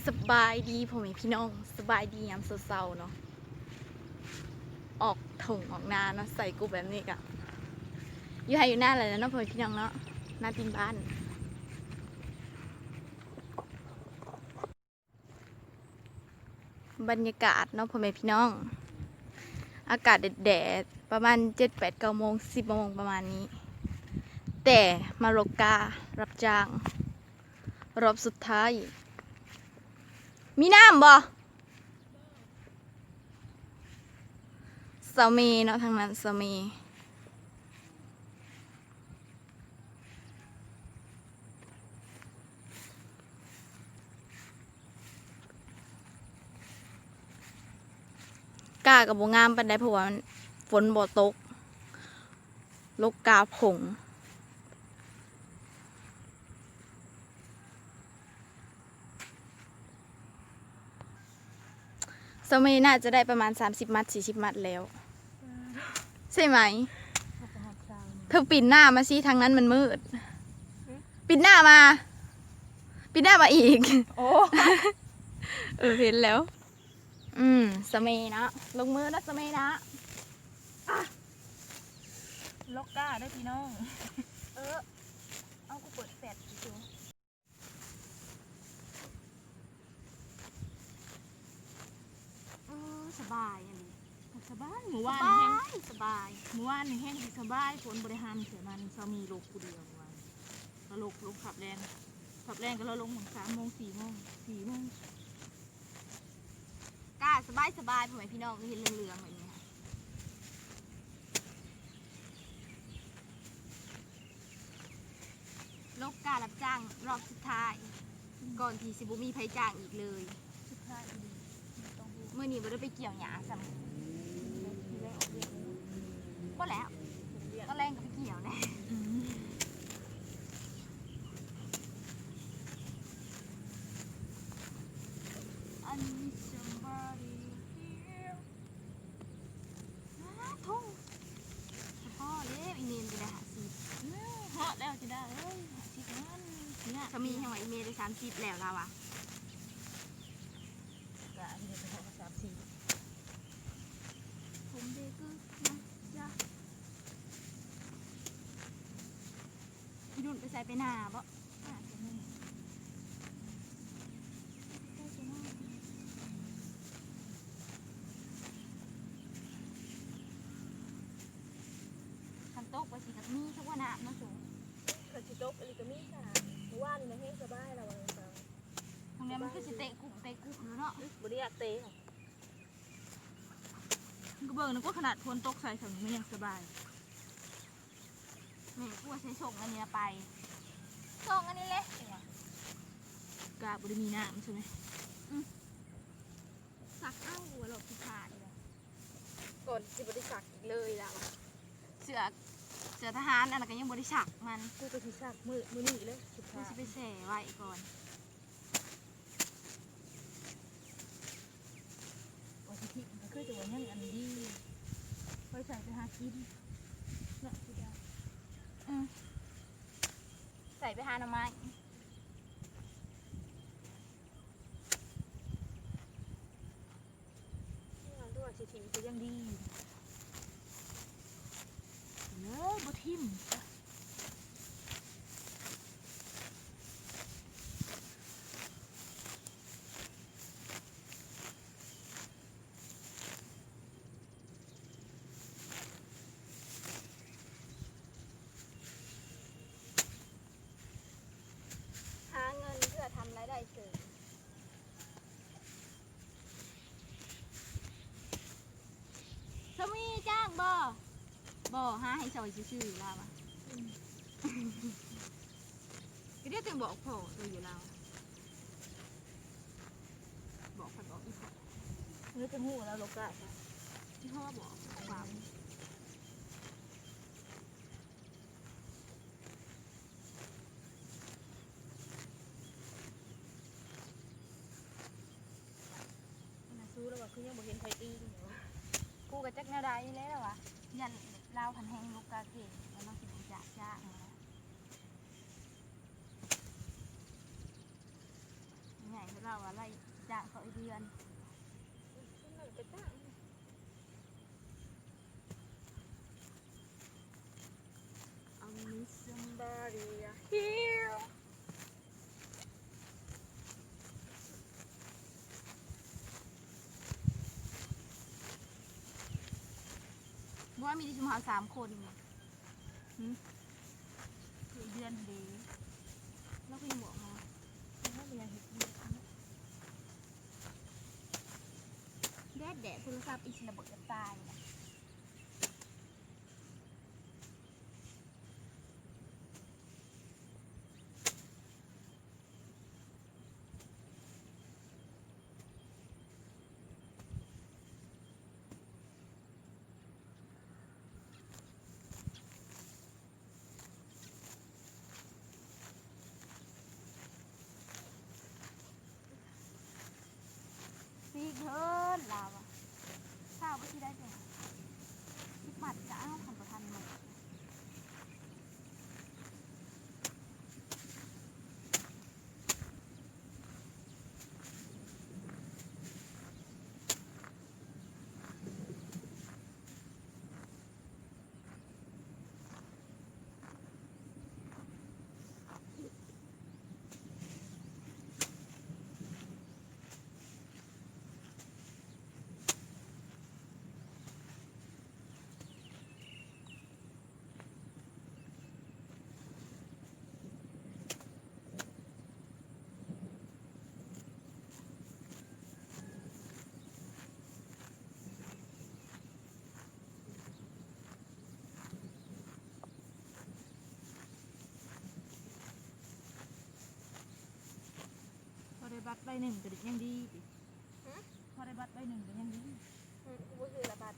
สบายดีพ่อแม่พี่น้องสบายดียามเศร้าๆเนาะออกถงออกนาเนาะใส่กูแบบนี้กะอยู่ให้อยู่หน้าอะไรแล้วเนาะพ่อแม่พี่น้องเนาะหน้าตีนบ้านบรรยากาศเนาะพ่อแม่พี่น้องอากาศแดดๆประมาณ7-8-9 โมง10 โมงประมาณนี้แต่มาโลการับจ้างรอบสุดท้ายมีน้ำบ่สามีเนาะทางนั้นสามีกากับโบงามปันได้เพราะว่าฝนบ่ตกลกกาผงสามีน่าจะได้ประมาณ30 มัด40 มัดแล้วใช่ไหมเธอปิดหน้ามาสิทางนั้นมันมืดปิดหน้ามาอีกโอ้เห็นแล้วสามีนะลงมือนะสามีนะลกก้าได้พี่น้องเอากูเปิดแฟลชดูสบายอันนี้สบายหมู่ว่านแห้งสบายหมู่ว่านแห้งสบายฝนบริหารเสียมันสามีลกกูเดียววันก็ลกขับแรงก็เราลงถึง3 โมง 4 โมงกล้าสบายพ่อแม่พี่น้องเห็นเหลืองๆแบบนี้ค่ะลกการับจ้างรอบสุดท้ายก่อนที่สิบุมีไผจ้างอีกเลยสุดท้ายเมื่อนี้บ่ได้ไปเกี่ยวหญ้าซ้ำบ่แล้วก็แรงก็ไปเกี่ยวแน่อันนี้ somebody here ทุ่งพ่อเล็บอีเมลไปได้50เหาะแล้วจะได้สิมันเนี่ยสามีให้ว่าอีเมลได้30แล้วเราอะกะที่จะไปหา3-4ผมเด็กก็นะจ๊ะพี่นุ่นไปใส่ไปหน้าบ่คันโต๊ะไปสิกับมีทุกวันน้ำเนาะสูงขันชิโต๊ะอะไรก็มีค่ะหมู่ว่านนี่แห้งสบายเราเลยจ้ะตรงนี้มันคือสิเตะกุ่มแล้วเนาะบริยาเตะก็เบิ่งนึกว่าขนาดพนตกใส่ถึงมันยังสบายแม่กูว่าใช้ส่งอันนี้ไปส่งอันนี้เลยกะบริมีน้ำใช่ไหมสักเอ้าหัวหลบที่ขาดเลยก่อนจะบริษักอีกเลยแล้วเสือทหารอันนั้นก็ยังบริษักมันกูไปที่ซักมือนี่เลยสุดกูท้ายจะไปแช่ไว้ก่อนวันที่คือจะวันยังอันดีไว้ใส่ไปหากินเนาะพี่ดาใส่ไปหาหน่อไม้ด้วยสิทีก็ยังดีเลยบ่ทิ่มหาเงินเพื่อทำรายได้เสริมสามีจ้างบ่หาให้ซอยชื่อๆเราอะก็ได้แต่บอกพ่อตัวอยู่เราบอกคนบอกอีกคน เนื้อจะหูแล้วลกกะที่พ่อบอกความสู้แล้วว่าคือยังบ่เห็นไผตีกูกับจักแนวใดแล้ววะยันลาวพันแหงลูกกาเก่งแล้วน้องสิบจ่าจ้างใหญ่ เราอะไรจ้างเขาอีกเดือน I miss somebody here ว่ามีที่ชุมหา3 คนคือเดือนเดียวแล้วก็ยังบอกมาว่าเป็นยังเห็นแดดโทรศัพท์อีกระเบิดตายซีเทิร์นลาวข้าวไปที่ได้จังคิดหมัดจะเอาคำประทันมาพอได้บัตรใบ 1ก็ยังดีดิพอได้บัตรใบ 1ก็ยังดีกูก็คือระบาด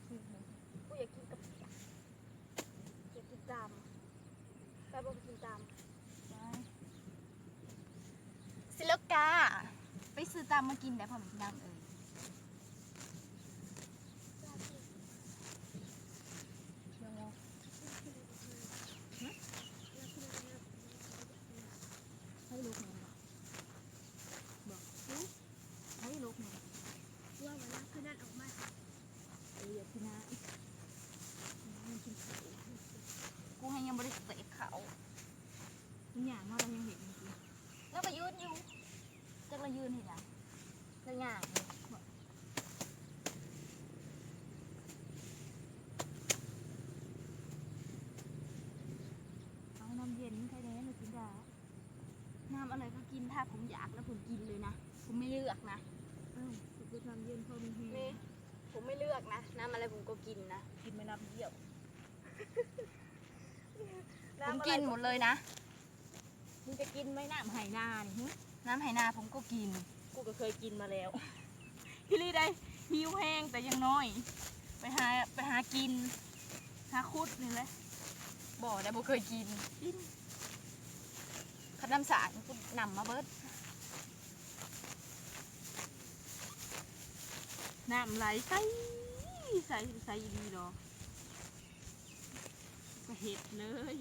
กูอยากกินกับอยากกินตามไปบอกกินตามสิลกาไปซื้อตามมากินได้พอมีน้ำให้ลูกหนึ่งบอกให้ลูกหนึ่งว่าเวลาคือนั่นออกมาอย่าพินากูให้ยังบริสุทธิ์เขา อย่างว่าเรายังเห็นจริง แล้วก็ยืนอยู่จักละยืนเห็นยังละย่างเอาน้ำเย็นใครแน่หนูกินได้น้ำอะไรก็กินถ้าผมอยากแล้วผมกินเลยนะผมไม่เลือกนะคือน้ำเย็นพอมีแห้ง ผมไม่เลือกนะน้ำอะไรผมก็กินนะ กินไม่น้ำเยี่ยว ผมกินหมดเลยนะ มึงจะกินไหมน้ำไหนานี่ น้ำไหนาผมก็กิน กูก็เคยกินมาแล้วพี่ลี่ได้หิวแห้งแต่ยังน้อยไปหากินหาคุดนี่แหละ บ่ได้บ่เคยกินขัดน้ำสารกูนำมาเบิด น้ำไหลใสดีดอกก็เห็ดเลย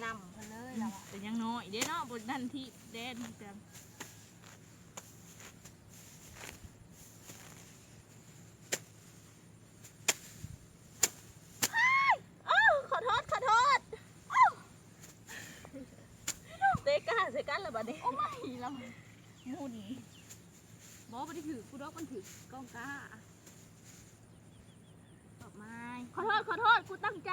นำไปเลยเรา แต่ยังน้อยเด้เนาะบนด้านที่แดนจังขอโทษเตะก้าใส่กันละบัดนี้โอ้ไม่เรามุนบอกมันถือกูดอกมันถือกองก้าดอกไม้ขอโทษกูตั้งใจ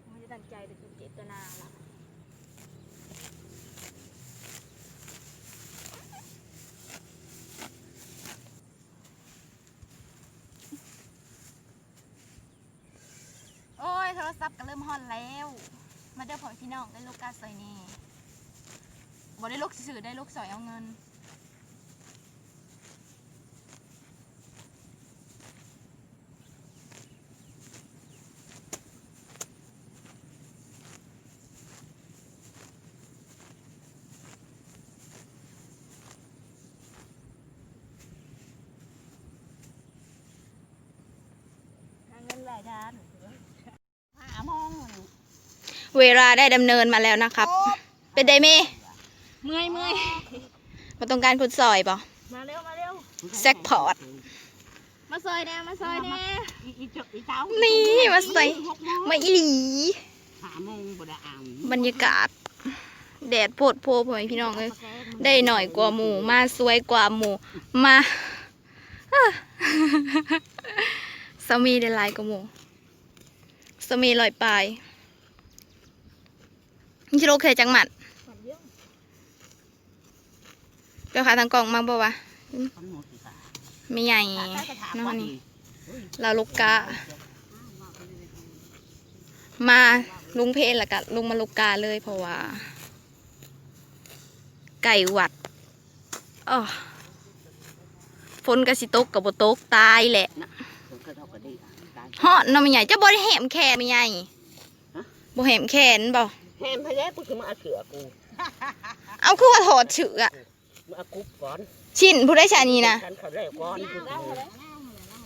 ไม่ได้ตั้งใจแต่กูเจตนาละโอ้ยโทรศัพท์ก็เริ่มฮอนแล้วมาเด้อพ่อพี่น้องได้ลูกกาสอยนี่บ่ได้ลูกสื่อได้ลูกสอยเอาเงินเงินหลายด้านเวลาได้ดำเนินมาแล้วนะครับ เป็นไดเม เมื่อย มาต้องการคุณซอยป่ะ มาเร็ว แซกพอร์ต มาซอยแน่อีเจ้า นี่มาใส่มาอีหลี 5 โมงบ่ได้อ่าน บรรยากาศ แดดโพดโพพ่อแม่พี่น้องเลยได้หน่อยกว่าหมูมาสวยกว่าหมูมาสามีได้หลายกว่าหมูสามีลอยปลายนี่ชิโร่เคยจังหมัดเจ้าขาทางกล่องมาบ่วะ ทั้งหมดสิค่ะ ไม่ใหญ่น้องนี่เราลูกกะมาลุงเพลละกะลุงมาลูกกาเลยเพราะว่า ไก่หวัดอ๋อฝนกระสิตกกับบตกตายแหละ ผมก็เท่ากันได้ตาย ฮอดน้องไม่ใหญ่จะบ่ได้แหมแขนไม่ใหญ่บ่แหมแขนบ่ แฮมพะแย้กูสิมาเอาเสือกู เอาคือว่าถอดเชือก มาเอากุ๊บก่อน ชิ้นผู้ได้ชานีนะ ฉันเขาได้ก่อนกู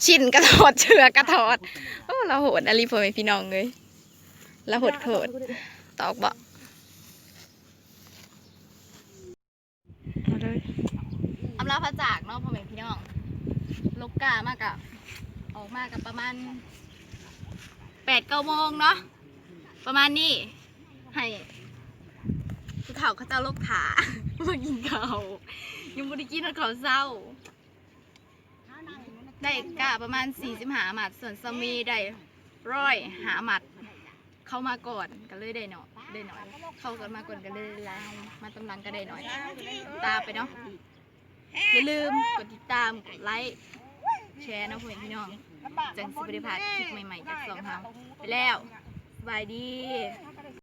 ชิ้นกระถอดเชือกกระถอดโอ้เราโหดอะไรพ่อแม่พี่น้องเลยเราโหดโหดตอกบ่อำลาพระจากเนาะพ่อแม่พี่น้องลูกกามากะออกมากับประมาณ8-9 โมงเนาะประมาณนี้ให้ผู้เฒ่าเขาเจ้าลูกขามากินข้าวยังไม่ได้กินข้าวเศร้าได้กะประมาณ45 หมัดส่วนสามีได้100 หมัดเข้ามาก่อนก็เลยได้หน่อยเข้ากันมาก่อนก็เลยไล่มาตำลังก็ได้หน่อยตามไปเนาะอย่าลืมกดติดตามกดไลค์แชร์นะพ่อแม่พี่น้องจังสิบริพลาดคลิปใหม่ๆจากสองทางไปแล้วสบายดี